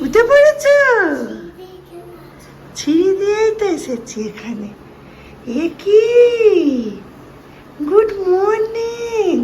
উঠে পড়েছ? ছিঁড়ি দিয়েই তো এসেছি এখানে। এ কি, গুড মর্নিং।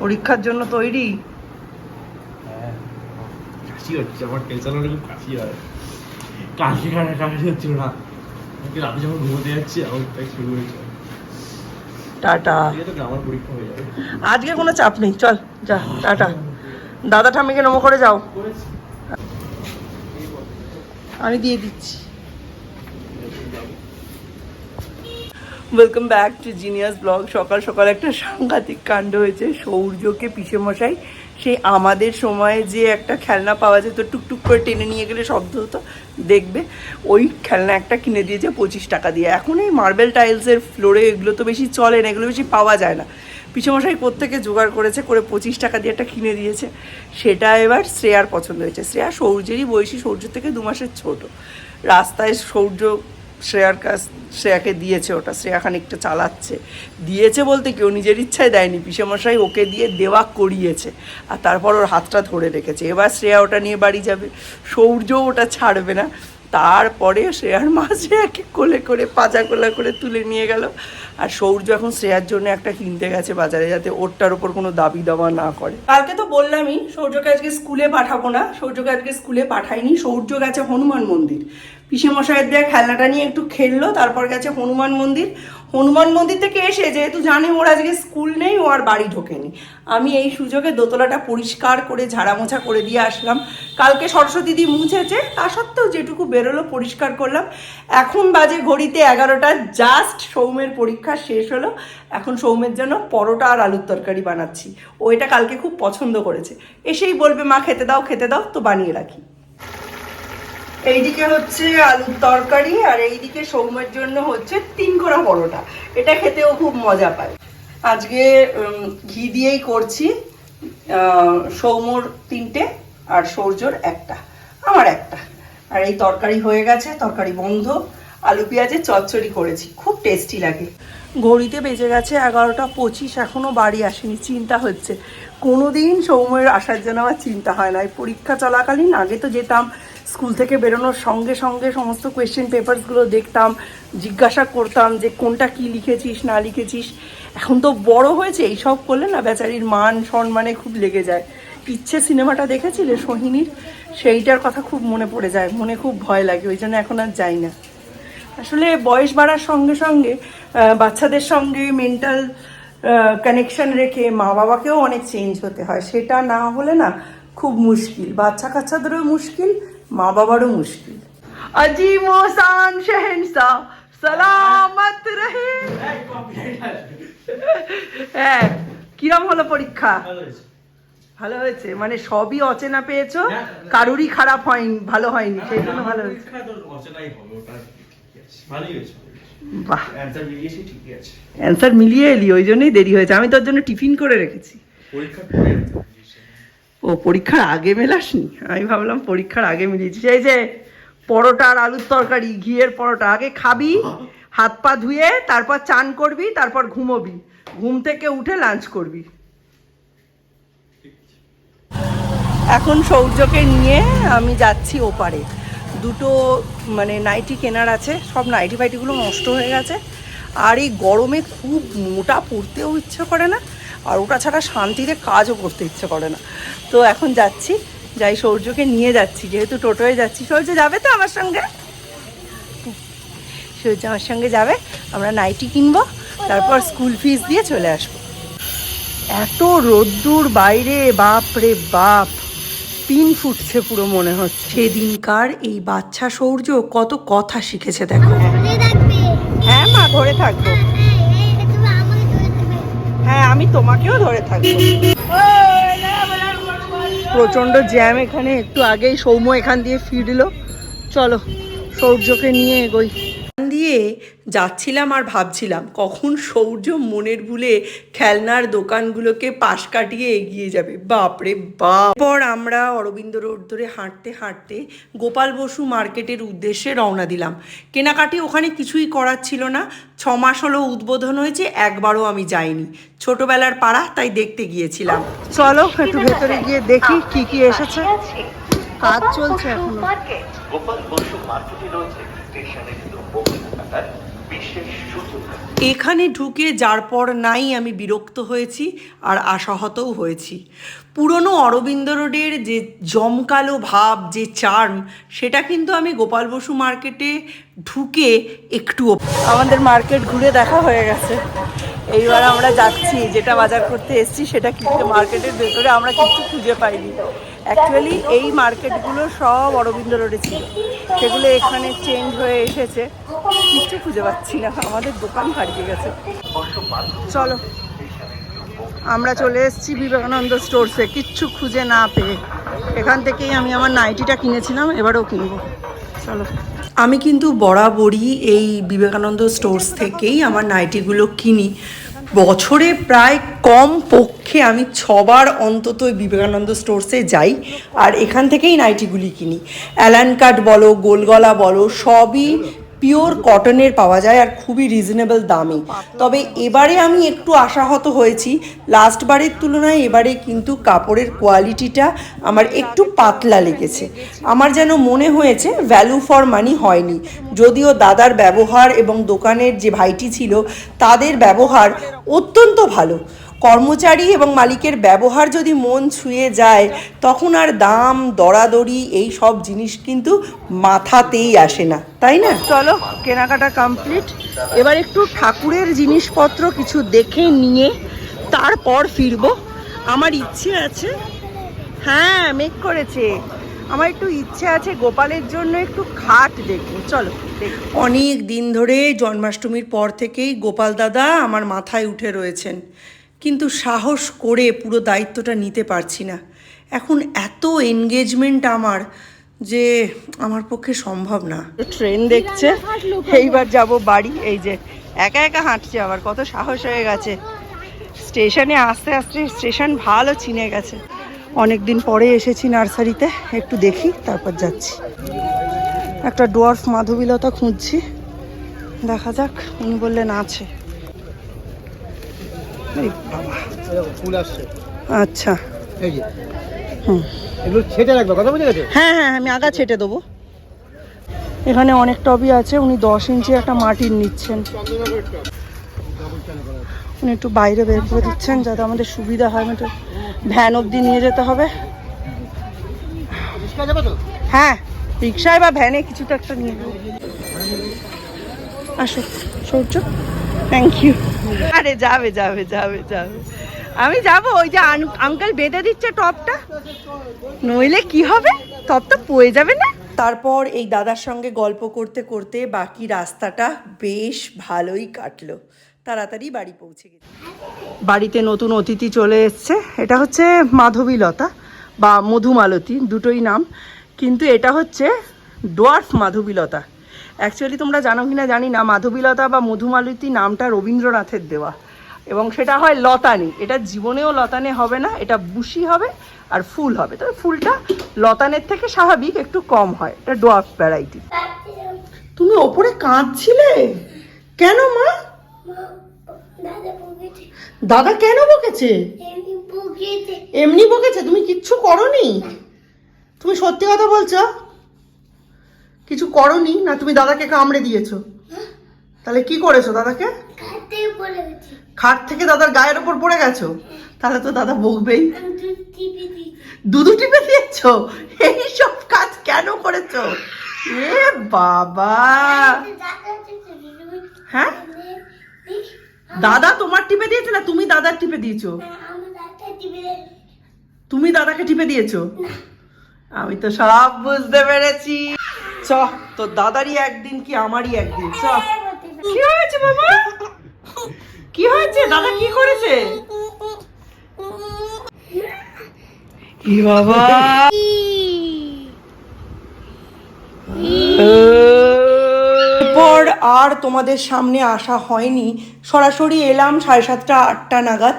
পরীক্ষার জন্য তৈরি? কাশি হচ্ছে আমার, টেনশন হলে খুব কাশি হয়। কাশি হচ্ছে না, রাতে যখন ঘুমোতে যাচ্ছি আমার তাই শুরু হয়েছে। টাটা। আমার পরীক্ষা হয়ে যাবে আজকে, কোনো চাপ নেই, চল যা, টাটা। দাদা ঠাম্মিকে নমো করে যাও, আমি দিয়ে দিচ্ছি। Welcome back to genius blog. সকাল সকাল একটা সাংঘাতিক কাণ্ড হয়েছে। সৌর্যকে পিসেমশাই সেই আমাদের সময়ে যে একটা খেলনা পাওয়া যেত, টুকটুক করে টেনে নিয়ে গেলে শব্দ হতো, দেখবে ওই খেলনা একটা কিনে দিয়েছে 25 টাকা দিয়ে। এখন এই মার্বেল টাইলসের ফ্লোরে এগুলো তো বেশি চলে না, এগুলো বেশি পাওয়া যায় না। পিসেমশাই কোত্থেকে জোগাড় করেছে, করে 25 টাকা দিয়ে একটা কিনে দিয়েছে। সেটা এবার শ্রেয়ার পছন্দ হয়েছে। শ্রেয়া সৌর্যেরই বয়সী, সৌর্য থেকে 2 মাসের ছোট। রাস্তায় সৌর্য শ্রেয়াকে দিয়েছে ওটা, শ্রেয়া খানিকটা চালাচ্ছে। দিয়েছে বলতে কেউ নিজের ইচ্ছায় দেয়নি, পিসেমশাই ওকে দিয়ে দেওয়া করিয়েছে, আর তারপর ওর হাতটা ধরে রেখেছে। এবার শ্রেয়া ওটা নিয়ে বাড়ি যাবে, সৌর্য ওটা ছাড়বে না। তারপরে শ্রেয়ার মা শ্রেয়াকে কোলে করে পাজা কোলা করে তুলে নিয়ে গেল। আর সৌর্য এখন শ্রেয়ার জন্য একটা কিনতে গেছে বাজারে, যাতে ওরটার ওপর কোনো দাবি দাবা না করে। কালকে তো বললামই সৌর্যকে আজকে স্কুলে পাঠাবো না, সৌর্যকে আজকে স্কুলে পাঠাইনি। সৌর্য গেছে হনুমান মন্দির, পিসেমশাইয়ের দেয়া খেলনাটা নিয়ে একটু খেললো, তারপর গেছে হনুমান মন্দির। হনুমান মন্দির থেকে এসে, যেহেতু জানে ওর আজকে স্কুল নেই, ও আর বাড়ি ঢোকেনি। আমি এই সুযোগে দোতলাটা পরিষ্কার করে ঝাড়ামোছা করে দিয়ে আসলাম। কালকে সরস্বতী দি মুছেছে, তা সত্ত্বেও যেটুকু বেরোলো পরিষ্কার করলাম। এখন বাজে ঘড়িতে 11টা, জাস্ট সৌমের পরীক্ষা শেষ হলো। এখন সৌমের জন্য পরোটা আর আলুর তরকারি বানাচ্ছি। ও এটা কালকে খুব পছন্দ করেছে, এসেই বলবে মা খেতে দাও খেতে দাও, তো বানিয়ে রাখি। এইদিকে হচ্ছে আলুর তরকারি, আর এইদিকে সৌমের জন্য হচ্ছে 3 কোনা পরোটা। এটা খেতেও খুব মজা পায়। আজকে ঘি দিয়েই করছি। সৌমর 3টে আর সৌর্যর 1টা, আমার 1টা। আর এই তরকারি হয়ে গেছে, তরকারি বন্ধ। আলু পেঁয়াজের চচ্চড়ি করেছি, খুব টেস্টি লাগে। ঘড়িতে বেজে গেছে 11টা 25, এখনও বাড়ি আসেনি। চিন্তা হচ্ছে, কোনোদিন সৌম্যের আসার জন্য আমার চিন্তা হয় না। এই পরীক্ষা চলাকালীন আগে তো যেতাম, স্কুল থেকে বেরোনোর সঙ্গে সঙ্গে সমস্ত কোয়েশ্চেন পেপারসগুলো দেখতাম, জিজ্ঞাসা করতাম যে কোনটা কি লিখেছিস না লিখেছিস। এখন তো বড় হয়েছে, এইসব করলে না বেচারির মান সম্মানে খুব লেগে যায়। ইচ্ছে সিনেমাটা দেখেছিলে সোহিনীর, সেইটার কথা খুব মনে পড়ে যায়, মনে খুব ভয় লাগে, ওই জন্য এখন আর যাই না। আসলে বয়স বাড়ার সঙ্গে সঙ্গে বাচ্চাদের সঙ্গে মেন্টাল কানেকশন রেখে মা বাবাকেও অনেক চেঞ্জ হতে হয়। সেটা না হলে না খুব মুশকিল, বাচ্চা কাচ্চাদেরও মুশকিল, মা বাবারও মুশকিল। আজিম ও শান শহনশাহ সালামত রহে। হ্যাঁ, কিরম হলো পরীক্ষা? ভালো হয়েছে, মানে সবই অচেনা পেয়েছো, কারুরই খারাপ হয়নি, ভালো হয়নি, সেই জন্য ভালো হয়েছে। বাহ, অ্যান্সার মিলিয়ে এলি, ওই জন্যই দেরি হয়েছে। আমি তোর জন্য টিফিন করে রেখেছি। ও পরীক্ষার আগে মেলাসনি? আমি ভাবলাম পরীক্ষার আগে মিলিয়েছিস। এই যে পরোটা আর আলুর তরকারি, ঘিয়ের পরোটা। আগে খাবি, হাত পা ধুয়ে, তারপর চান করবি, তারপর ঘুমোবি, ঘুম থেকে উঠে লাঞ্চ করবি। এখন সৌর্যকে নিয়ে আমি যাচ্ছি ওপারে। দুটো মানে নাইটি কেনার আছে, সব নাইটি ফাইটিগুলো নষ্ট হয়ে গেছে। আর এই গরমে খুব মোটা পরতেও ইচ্ছে করে না, আর ওটা ছাড়া শান্তিতে কাজও করতে ইচ্ছে করে না। তো এখন যাচ্ছি, যাই সৌর্যকে নিয়ে যাচ্ছি, যেহেতু টোটোয় যাচ্ছি। সৌর্য যাবে তো আমার সঙ্গে? সৌর্য আমার সঙ্গে যাবে, আমরা নাইটি কিনবো, তারপর স্কুল ফিস দিয়ে চলে আসবো। এত রোদ্দুর বাইরে, বাপ রে বাপ, পিন ফুটছে পুরো মনে হচ্ছে। সেদিনকার এই বাচ্চা সৌর্য কত কথা শিখেছে দেখো। হ্যাঁ মা, ধরে থাকবো। হ্যাঁ, আমি তোমাকেও ধরে থাকবো। প্রচন্ড জ্যাম এখানে। একটু আগেই সৌম্য এখান দিয়ে ফিরলো। চলো সৌর্যকে নিয়ে এগোই। দিয়ে যাচ্ছিলাম আর ভাবছিলাম কখন সৌর্য মনের ভুলে খেলনার দোকানগুলোকে পাশ কাটিয়ে এগিয়ে যাবে। বাপরে বাপ। পর আমরা অরবিন্দ রোড ধরে হাঁটতে হাঁটতে গোপাল বসু মার্কেটের উদ্দেশ্যে রওনা দিলাম। কেনাকাটি ওখানে কিছুই করার ছিল না। 6 মাস হলো উদ্বোধন হয়েছে, একবারও আমি যাইনি। ছোটবেলার পাড়া, তাই দেখতে গিয়েছিলাম। চলো একটু ভেতরে গিয়ে দেখি কি কি এসেছে। কাজ চলছে এখনো। গোপাল বসু মার্কেটে রয়েছে স্টেশনের বিশেষ সুযোগ। এখানে ঢুকে যার পর নাই আমি বিরক্ত হয়েছি আর আশাহতও হয়েছি। পুরনো অরবিন্দ রোডের যে জমকালো ভাব, যে চার্ম, সেটা কিন্তু আমি গোপাল বসু মার্কেটে ঢুকে একটুও। আমাদের মার্কেট ঘুরে দেখা হয়ে গেছে। এইবার আমরা যাচ্ছি, যেটা বাজার করতে এসেছি সেটা কিন্তু মার্কেটের ভেতরে আমরা কিছু খুঁজে পাইনি। অ্যাকচুয়ালি এই মার্কেটগুলো সব অরবিন্দ রোডে ছিল, সেগুলো এখানে চেঞ্জ হয়ে এসেছে। কিচ্ছু খুঁজে পাচ্ছি না, আমাদের দোকান হারিয়ে গেছে। চলো, আমরা চলে এসেছি বিবেকানন্দ স্টোরসে, কিচ্ছু খুঁজে না পেয়ে। এখান থেকেই আমি আমার নাইটিটা কিনেছিলাম, এবারেও কিনবো। চলো। আমি কিন্তু বরাবরই এই বিবেকানন্দ স্টোরস থেকেই আমার নাইটিগুলো কিনি। বছরে প্রায় কম পক্ষে আমি 6 বার অন্তত বিবেকানন্দ স্টোরসে যাই আর এখান থেকেই নাইটিগুলি কিনি। অ্যালান কাট বলো, গোলগলা বলো, সবই পিওর কটনের পাওয়া যায় আর খুবই রিজনেবল দামে। তবে এবারে আমি একটু আশাহত হয়েছি, লাস্ট বারের তুলনায় এবারে কিন্তু কাপড়ের কোয়ালিটিটা আমার একটু পাতলা লেগেছে। আমার যেন মনে হয়েছে ভ্যালু ফর মানি হয়নি। যদিও দাদার ব্যবহার এবং দোকানের যে ভাইটি ছিল তাদের ব্যবহার অত্যন্ত ভালো। কর্মচারী এবং মালিকের ব্যবহার যদি মন ছুঁয়ে যায় তখন আর দাম দরাদরি এই সব জিনিস কিন্তু মাথাতেই আসে না, তাই না? চলো, কেনাকাটা কমপ্লিট। এবার একটু ঠাকুরের জিনিসপত্র কিছু দেখে নিয়ে তারপর ফিরবো। আমার ইচ্ছে আছে, হ্যাঁ মেক করেছে, আমার একটু ইচ্ছে আছে গোপালের জন্য একটু খাট দেখবো। চলো। অনেক দিন ধরে জন্মাষ্টমীর পর থেকেই গোপাল দাদা আমার মাথায় উঠে রয়েছেন, কিন্তু সাহস করে পুরো দায়িত্বটা নিতে পারছি না। এখন এত এনগেজমেন্ট আমার যে আমার পক্ষে সম্ভব না। ট্রেন দেখছে, এইবার যাব বাড়ি। এই যে একা একা হাঁটছে, আবার কত সাহস হয়ে গেছে। স্টেশনে আস্তে আস্তে স্টেশন ভালো চিনে গেছে। অনেক দিন পরে এসেছি নার্সারিতে, একটু দেখি তারপর যাচ্ছি। একটা ডোয়ার্ফ মাধবীলতা খুঁজছি, দেখা যাক। উনি বললেন আছে। ফুল আসছে, আচ্ছা। হ্যাঁ হ্যাঁ, আমি আগা ছেটে দেবো। এখানে অনেক টবই আছে। উনি 10 ইঞ্চি একটা মাটির নিচ্ছেন। উনি একটু বাইরে বের করে দিচ্ছেন যাতে আমাদের সুবিধা হয়। একটু ভ্যান অবধি নিয়ে যেতে হবে। হ্যাঁ, রিক্সায় বা ভ্যানে কিছু তো একটা নিয়ে যাবো। আসো সূর্য, থ্যাংক ইউ। আরে যাবে যাবে যাবে যাবে, আমি যাব। ওই যে আঙ্কেল বেঁধে দিচ্ছে টপটা, নইলে কি হবে, টপ তো পড়ে যাবে না। তারপর এই দাদার সঙ্গে গল্প করতে করতে বাকি রাস্তাটা বেশ ভালোই কাটলো। তাড়াতাড়ি বাড়ি পৌঁছে গেছি। বাড়িতে নতুন অতিথি চলে এসছে। এটা হচ্ছে মাধবীলতা বা মধুমালতী, দুটোই নাম, কিন্তু এটা হচ্ছে ডোয়ার্ফ মাধবীলতা। অ্যাকচুয়ালি তোমরা জানো কিনা জানি না, মাধবীলতা বা মধুমালতী নামটা রবীন্দ্রনাথের দেওয়া, এবং সেটা হয় লতানে। এটা জীবনেও লতানে হবে না, এটা বুশি হবে আর ফুল হবে। তবে ফুলটা লতানের থেকে স্বাভাবিক একটু কম হয়। এটা ডোয়ার্ফ ভ্যারাইটি। তুমি ওপরে কাঁদছিলে কেন মা? দাদা কেন বকেছে? এমনি বকেছে? তুমি কিচ্ছু করোনি? তুমি সত্যি কথা বলছো? কিছু করোনি না? তুমি দাদাকে কামড়ে দিয়েছো? তাহলে কি করেছো দাদাকে? খাট থেকে দাদার গায়ের ওপর পড়ে গেছো? তাহলে তো দাদা বকবেই। দুধু টিপে দিয়েছো? এইসব কাজ কেন করেছো? এ বাবা! হ্যাঁ, দাদা তোমার টিপে দিয়েছে না তুমি দাদার টিপে দিয়েছো? তুমি দাদাকে টিপে দিয়েছো? আমি তো সব বুঝতে পেরেছি। চ, তো দাদারই একদিন কি আমারই একদিন। চ। কি হয়েছে বাবা? কি হয়েছে? দাদা কি করেছে? কি বাবা? পর আর তোমাদের সামনে আসা হয়নি। সরাসরি এলাম 7:30 8টা নাগাদ।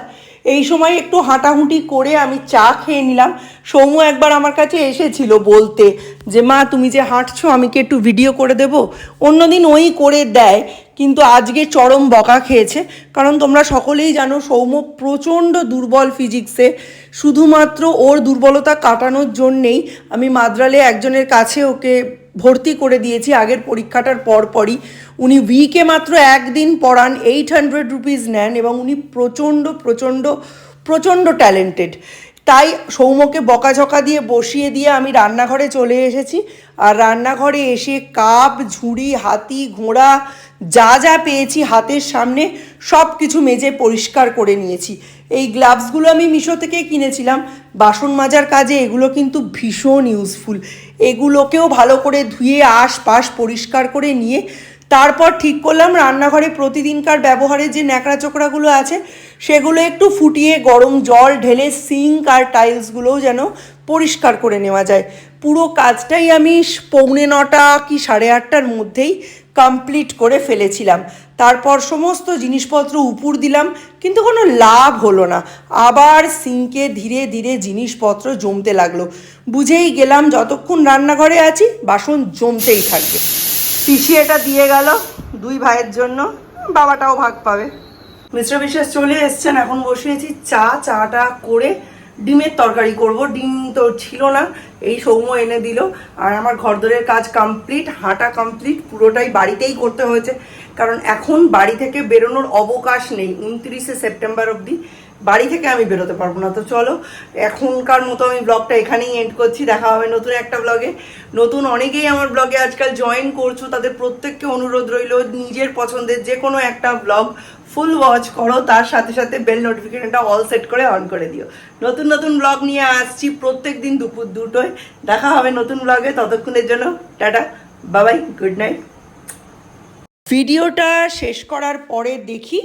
এই সময় একটু হাঁটাহুঁটি করে আমি চা খেয়ে নিলাম। সৌম্য একবার আমার কাছে এসেছিল বলতে যে মা তুমি যে হাঁটছো আমি কি একটু ভিডিও করে দেবো। অন্যদিন ওই করে দেয়, কিন্তু আজকে চরম বকা খেয়েছে। কারণ তোমরা সকলেই জানো সৌম্য প্রচণ্ড দুর্বল ফিজিক্সে। শুধুমাত্র ওর দুর্বলতা কাটানোর জন্যেই আমি মাদ্রালে একজনের কাছে ওকে ভর্তি করে দিয়েছি আগের পরীক্ষাটার পরপরই। উনি উইকে মাত্র একদিন পড়ান, 800 রুপিস নেন এবং উনি প্রচণ্ড প্রচণ্ড প্রচণ্ড ট্যালেন্টেড। তাই সৌম্যকে বকাঝকা দিয়ে বসিয়ে দিয়ে আমি রান্নাঘরে চলে এসেছি। আর রান্নাঘরে এসে কাপ ঝুড়ি হাতি ঘোড়া যা যা পেয়েছি হাতের সামনে সব কিছু মেজে পরিষ্কার করে নিয়েছি। এই গ্লাভসগুলো আমি মিশো থেকে কিনেছিলাম বাসন মাজার কাজে। এগুলো কিন্তু ভীষণ ইউজফুল। এগুলোকেও ভালো করে ধুয়ে আশপাশ পরিষ্কার করে নিয়ে তারপর ঠিক করলাম রান্নাঘরে প্রতিদিনকার ব্যবহারের যে ন্যাকড়া চোকড়াগুলো আছে সেগুলো একটু ফুটিয়ে গরম জল ঢেলে সিঙ্ক আর টাইলসগুলোও যেন পরিষ্কার করে নেওয়া যায়। পুরো কাজটাই আমি 9:45 কি 8:30টার মধ্যেই কমপ্লিট করে ফেলেছিলাম। তারপর সমস্ত জিনিসপত্র উপর দিলাম, কিন্তু কোনো লাভ হলো না। আবার সিঙ্কে ধীরে ধীরে জিনিসপত্র জমতে লাগলো। বুঝেই গেলাম যতক্ষণ রান্নাঘরে আছি বাসন জমতেই থাকবে। পিসি এটা দিয়ে গেল 2 ভাইয়ের জন্য, বাবাটাও ভাগ পাবে। মিশ্র বিশ্বাস চলে এসছেন, এখন বসিয়েছি চাটা করে ডিমের তরকারি করব। ডিম তো ছিল না, এই সৌম্য এনে দিল। আর আমার ঘরদোরের কাজ কমপ্লিট, হাঁটা কমপ্লিট, পুরোটাই বাড়িতেই করতে হয়েছে কারণ এখন বাড়ি থেকে বেরোনোর অবকাশ নেই। 29শে সেপ্টেম্বর অবধি বাড়ি থেকে আমি বেরোতে পারবো না। তো চলো এখনকার মতো আমি ব্লগটা এখানেই এন্ড করছি। দেখা হবে নতুন একটা ব্লগে। নতুন অনেকেই আমার ব্লগে আজকাল জয়েন করছো, তাদের প্রত্যেককে অনুরোধ রইল নিজের পছন্দের যে কোনো একটা ব্লগ ফুল ওয়াচ করো, তার সাথে সাথে বেল নোটিফিকেশনটা অল সেট করে অন করে দিও। নতুন নতুন ব্লগ নিয়ে আসছি প্রত্যেক দিন দুপুর 2টোয়। দেখা হবে নতুন ব্লগে, ততক্ষণের জন্য টাটা বাবাই, গুড নাইট। ভিডিওটা শেষ করার পরে দেখি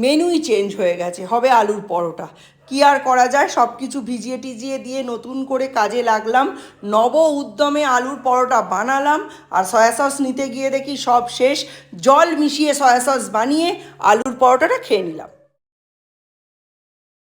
মেনুই চেঞ্জ হয়ে গেছে, হবে আলুর পরোটা। কি আর করা যায়, সব কিছু ভিজিয়ে টিজিয়ে দিয়ে নতুন করে কাজে লাগলাম। নব উদ্যমে আলুর পরোটা বানালাম। আর সয়া সস নিতে গিয়ে দেখি সব শেষ। জল মিশিয়ে সয়া সস বানিয়ে আলুর পরোটাটা খেয়ে নিলাম।